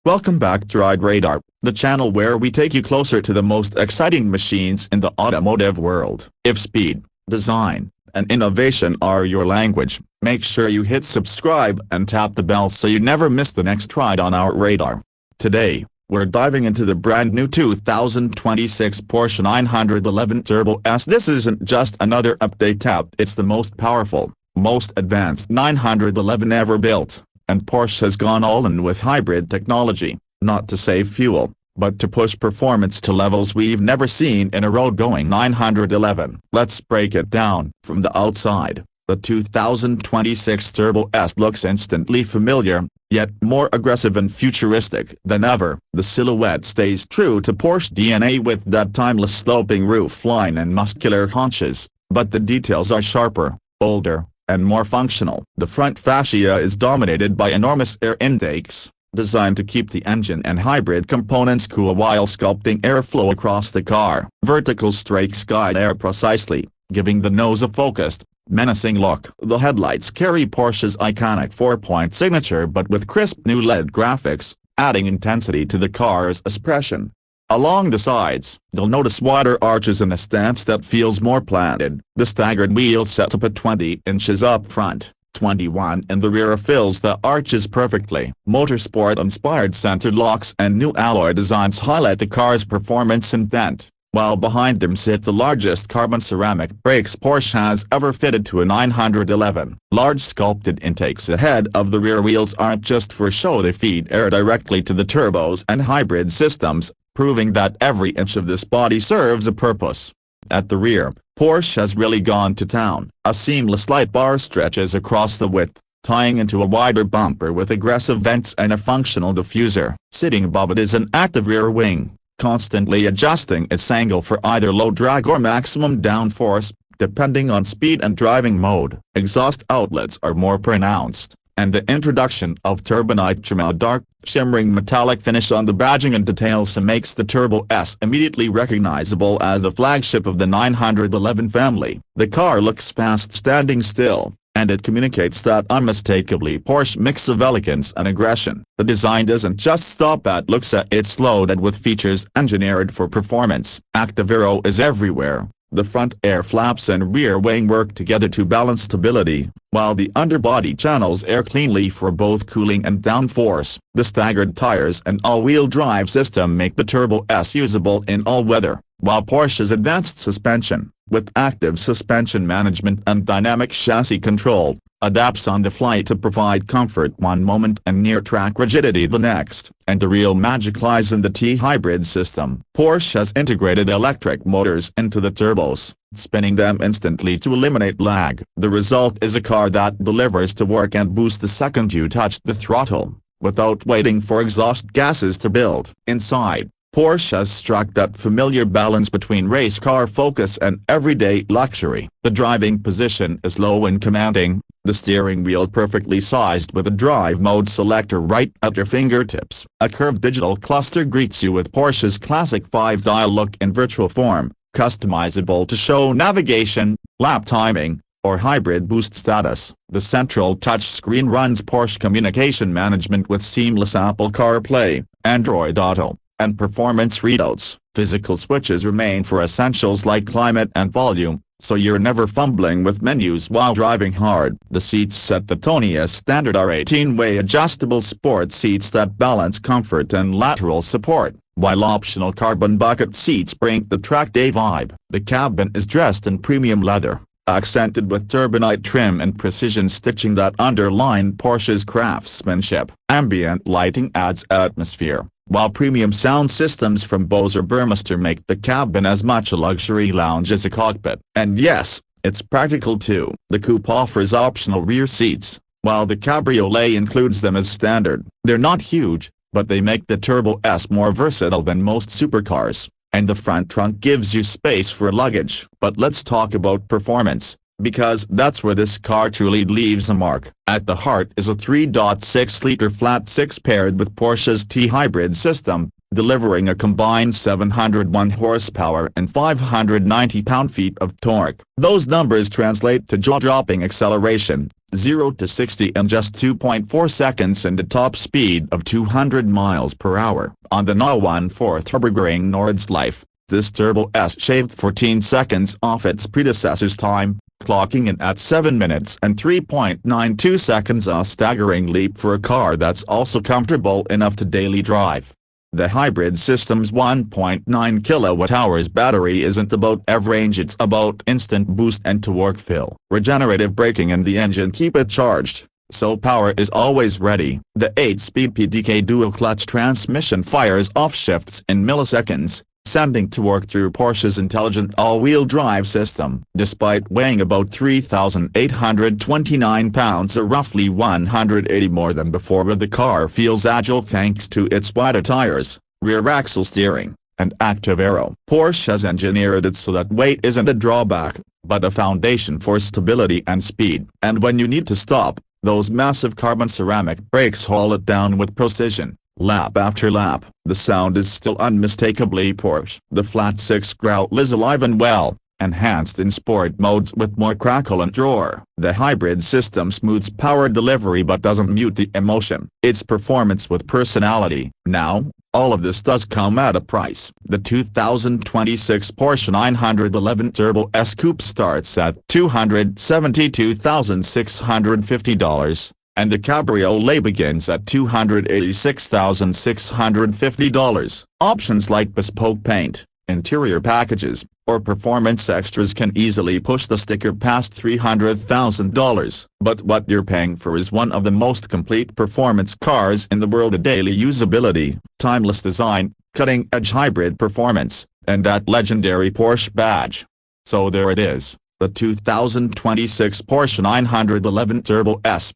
Welcome back to Ride Radar, the channel where we take you closer to the most exciting machines in the automotive world. If speed, design, and innovation are your language, make sure you hit subscribe and tap the bell so you never miss the next ride on our radar. Today, we're diving into the brand new 2026 Porsche 911 Turbo S. This isn't just another update tab, it's the most powerful, most advanced 911 ever built. And Porsche has gone all in with hybrid technology, not to save fuel, but to push performance to levels we've never seen in a road-going 911. Let's break it down. From the outside, the 2026 Turbo S looks instantly familiar, yet more aggressive and futuristic than ever. The silhouette stays true to Porsche DNA with that timeless sloping roofline and muscular haunches, but the details are sharper, bolder, and more functional. The front fascia is dominated by enormous air intakes, designed to keep the engine and hybrid components cool while sculpting airflow across the car. Vertical strakes guide air precisely, giving the nose a focused, menacing look. The headlights carry Porsche's iconic 4-point signature but with crisp new LED graphics, adding intensity to the car's expression. Along the sides, you'll notice wider arches and a stance that feels more planted. The staggered wheel setup at 20 inches up front, 21 in the rear fills the arches perfectly. Motorsport-inspired center locks and new alloy designs highlight the car's performance intent, while behind them sit the largest carbon ceramic brakes Porsche has ever fitted to a 911. Large sculpted intakes ahead of the rear wheels aren't just for show, they feed air directly to the turbos and hybrid systems, proving that every inch of this body serves a purpose. At the rear, Porsche has really gone to town. A seamless light bar stretches across the width, tying into a wider bumper with aggressive vents and a functional diffuser. Sitting above it is an active rear wing, constantly adjusting its angle for either low drag or maximum downforce, depending on speed and driving mode. Exhaust outlets are more pronounced, and the introduction of turbonite trim, a dark, shimmering metallic finish on the badging and details, makes the Turbo S immediately recognizable as the flagship of the 911 family. The car looks fast standing still, and it communicates that unmistakably Porsche mix of elegance and aggression. The design doesn't just stop at looks, it's loaded with features engineered for performance. Active aero is everywhere. The front air flaps and rear wing work together to balance stability, while the underbody channels air cleanly for both cooling and downforce. The staggered tires and all-wheel drive system make the Turbo S usable in all weather, while Porsche's advanced suspension, with active suspension management and dynamic chassis control, adapts on the fly to provide comfort one moment and near-track rigidity the next. And the real magic lies in the T-hybrid system. Porsche has integrated electric motors into the turbos, spinning them instantly to eliminate lag. The result is a car that delivers to work and boost the second you touch the throttle, without waiting for exhaust gases to build. Inside, Porsche has struck that familiar balance between race car focus and everyday luxury. The driving position is low and commanding, the steering wheel perfectly sized with a drive mode selector right at your fingertips. A curved digital cluster greets you with Porsche's classic 5-dial look in virtual form, customizable to show navigation, lap timing, or hybrid boost status. The central touchscreen runs Porsche communication management with seamless Apple CarPlay, Android Auto, and performance readouts. Physical switches remain for essentials like climate and volume, so you're never fumbling with menus while driving hard. The seats set the tone as standard are 18-way adjustable sport seats that balance comfort and lateral support, while optional carbon bucket seats bring the track day vibe. The cabin is dressed in premium leather, accented with turbonite trim and precision stitching that underline Porsche's craftsmanship. Ambient lighting adds atmosphere, while premium sound systems from Bose or Burmester make the cabin as much a luxury lounge as a cockpit. And yes, it's practical too. The coupe offers optional rear seats, while the cabriolet includes them as standard. They're not huge, but they make the Turbo S more versatile than most supercars, and the front trunk gives you space for luggage. But let's talk about performance, because that's where this car truly leaves a mark. At the heart is a 3.6-liter flat-six paired with Porsche's T-hybrid system, delivering a combined 701 horsepower and 590 pound-feet of torque. Those numbers translate to jaw-dropping acceleration, 0 to 60 in just 2.4 seconds and a top speed of 200 miles per hour. On the now 1/4 Nürburgring Nordschleife, this Turbo S shaved 14 seconds off its predecessor's time, clocking in at 7 minutes and 3.92 seconds, a staggering leap for a car that's also comfortable enough to daily drive. The hybrid system's 1.9 kWh battery isn't about average, it's about instant boost and torque fill. Regenerative braking in the engine keep it charged, so power is always ready. The 8-speed PDK dual-clutch transmission fires off shifts in milliseconds, sending torque through Porsche's intelligent all-wheel drive system. Despite weighing about 3,829 pounds or roughly 180 more than before, the car feels agile thanks to its wider tires, rear axle steering, and active aero. Porsche has engineered it so that weight isn't a drawback, but a foundation for stability and speed. And when you need to stop, those massive carbon ceramic brakes haul it down with precision. Lap after lap, the sound is still unmistakably Porsche. The flat six growl is alive and well, enhanced in sport modes with more crackle and roar. The hybrid system smooths power delivery but doesn't mute the emotion. It's performance with personality. Now, all of this does come at a price. The 2026 Porsche 911 Turbo S Coupe starts at $272,650. And the Cabriolet begins at $286,650. Options like bespoke paint, interior packages, or performance extras can easily push the sticker past $300,000. But what you're paying for is one of the most complete performance cars in the world: a daily usability, timeless design, cutting-edge hybrid performance, and that legendary Porsche badge. So there it is, the 2026 Porsche 911 Turbo S.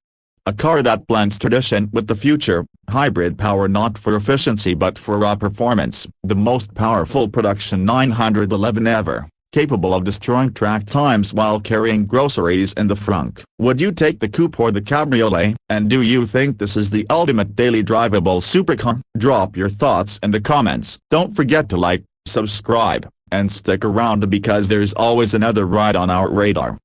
A car that blends tradition with the future, hybrid power not for efficiency but for raw performance. The most powerful production 911 ever, capable of destroying track times while carrying groceries in the frunk. Would you take the coupe or the cabriolet? And do you think this is the ultimate daily drivable supercar? Drop your thoughts in the comments. Don't forget to like, subscribe, and stick around because there's always another ride on our radar.